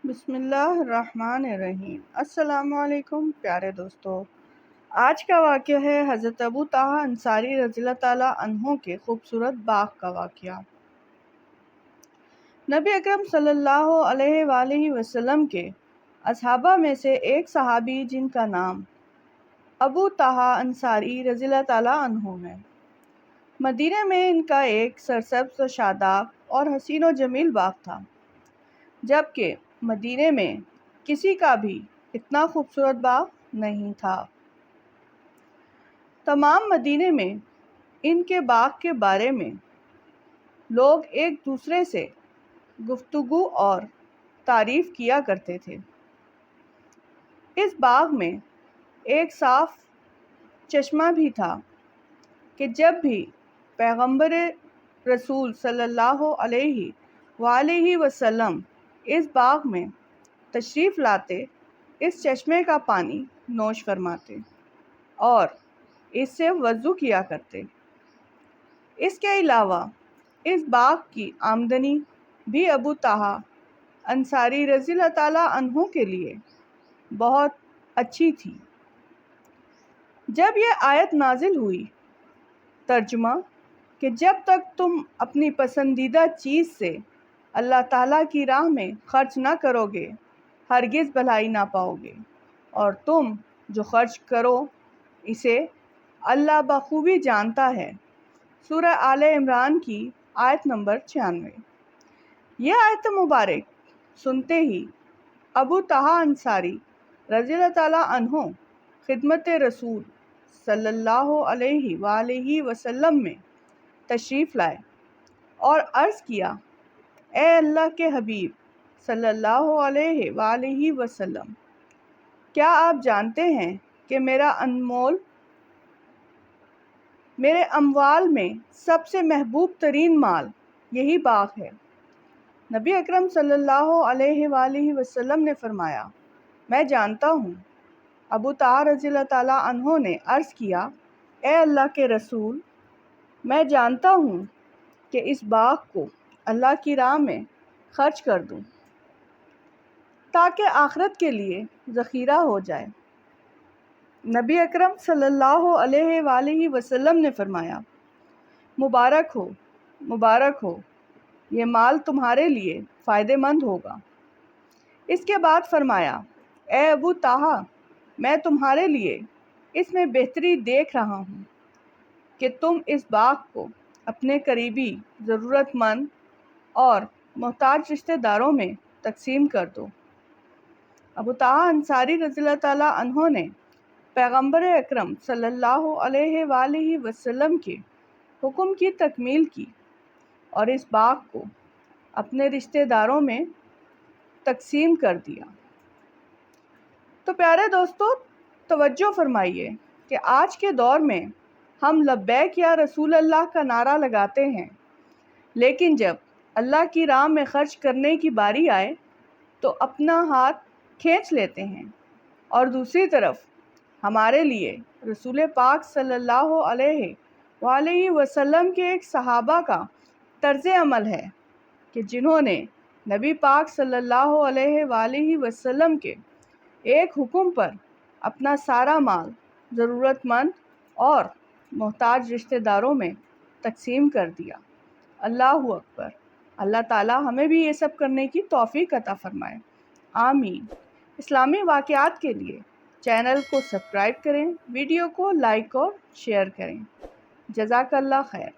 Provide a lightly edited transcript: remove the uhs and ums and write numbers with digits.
بسم اللہ الرحمن الرحیم۔ السلام علیکم پیارے دوستو، آج کا واقعہ ہے حضرت ابو طہا انصاری رضی اللہ تعالیٰ عنہ کے خوبصورت باغ کا واقعہ۔ نبی اکرم صلی اللہ علیہ وآلہ وسلم کے اصحابہ میں سے ایک صحابی جن کا نام ابو طہا انصاری رضی اللہ تعالیٰ عنہ ہے، مدینہ میں ان کا ایک سرسبز و شاداب اور حسین و جمیل باغ تھا، جبکہ مدینے میں کسی کا بھی اتنا خوبصورت باغ نہیں تھا۔ تمام مدینے میں ان کے باغ کے بارے میں لوگ ایک دوسرے سے گفتگو اور تعریف کیا کرتے تھے۔ اس باغ میں ایک صاف چشمہ بھی تھا کہ جب بھی پیغمبر رسول صلی اللہ علیہ وآلہ وسلم اس باغ میں تشریف لاتے، اس چشمے کا پانی نوش فرماتے اور اس سے وضو کیا کرتے۔ اس کے علاوہ اس باغ کی آمدنی بھی ابو طہا انصاری رضی اللہ تعالیٰ عنہ کے لیے بہت اچھی تھی۔ جب یہ آیت نازل ہوئی، ترجمہ کہ جب تک تم اپنی پسندیدہ چیز سے اللہ تعالیٰ کی راہ میں خرچ نہ کرو گے ہرگز بھلائی نہ پاؤ گے، اور تم جو خرچ کرو اسے اللہ بخوبی جانتا ہے۔ سورہ آل عمران کی آیت نمبر 96۔ یہ آیت مبارک سنتے ہی ابو طہا انصاری رضی اللہ تعالیٰ عنہ خدمت رسول صلی اللہ علیہ وآلہ وسلم میں تشریف لائے اور عرض کیا، اے اللہ کے حبیب صلی اللہ علیہ وآلہ وسلم، کیا آپ جانتے ہیں کہ میرے اموال میں سب سے محبوب ترین مال یہی باغ ہے؟ نبی اکرم صلی اللہ علیہ وآلہ وسلم نے فرمایا، میں جانتا ہوں۔ ابو طہا رضی اللہ تعالیٰ عنہ نے عرض کیا، اے اللہ کے رسول، میں جانتا ہوں کہ اس باغ کو اللہ کی راہ میں خرچ کر دوں تاکہ آخرت کے لیے ذخیرہ ہو جائے۔ نبی اکرم صلی اللہ علیہ وآلہ وسلم نے فرمایا، مبارک ہو، مبارک ہو، یہ مال تمہارے لیے فائدہ مند ہوگا۔ اس کے بعد فرمایا، اے ابو طہا، میں تمہارے لیے اس میں بہتری دیکھ رہا ہوں کہ تم اس باغ کو اپنے قریبی ضرورت مند اور محتاج رشتہ داروں میں تقسیم کر دو۔ ابو طہا انصاری رضی اللہ تعالیٰ عنہ نے پیغمبر اکرم صلی اللہ علیہ وآلہ وسلم کے حکم کی تکمیل کی اور اس باغ کو اپنے رشتہ داروں میں تقسیم کر دیا۔ تو پیارے دوستو، توجہ فرمائیے کہ آج کے دور میں ہم لبیک یا رسول اللہ کا نعرہ لگاتے ہیں، لیکن جب اللہ کی راہ میں خرچ کرنے کی باری آئے تو اپنا ہاتھ کھینچ لیتے ہیں، اور دوسری طرف ہمارے لیے رسول پاک صلی اللہ علیہ وآلہ وسلم کے ایک صحابہ کا طرز عمل ہے کہ جنہوں نے نبی پاک صلی اللہ علیہ وآلہ وسلم کے ایک حکم پر اپنا سارا مال ضرورت مند اور محتاج رشتہ داروں میں تقسیم کر دیا۔ اللہ اکبر۔ اللہ تعالیٰ ہمیں بھی یہ سب کرنے کی توفیق عطا فرمائے، آمین۔ اسلامی واقعات کے لیے چینل کو سبسکرائب کریں، ویڈیو کو لائک اور شیئر کریں۔ جزاک اللہ خیر۔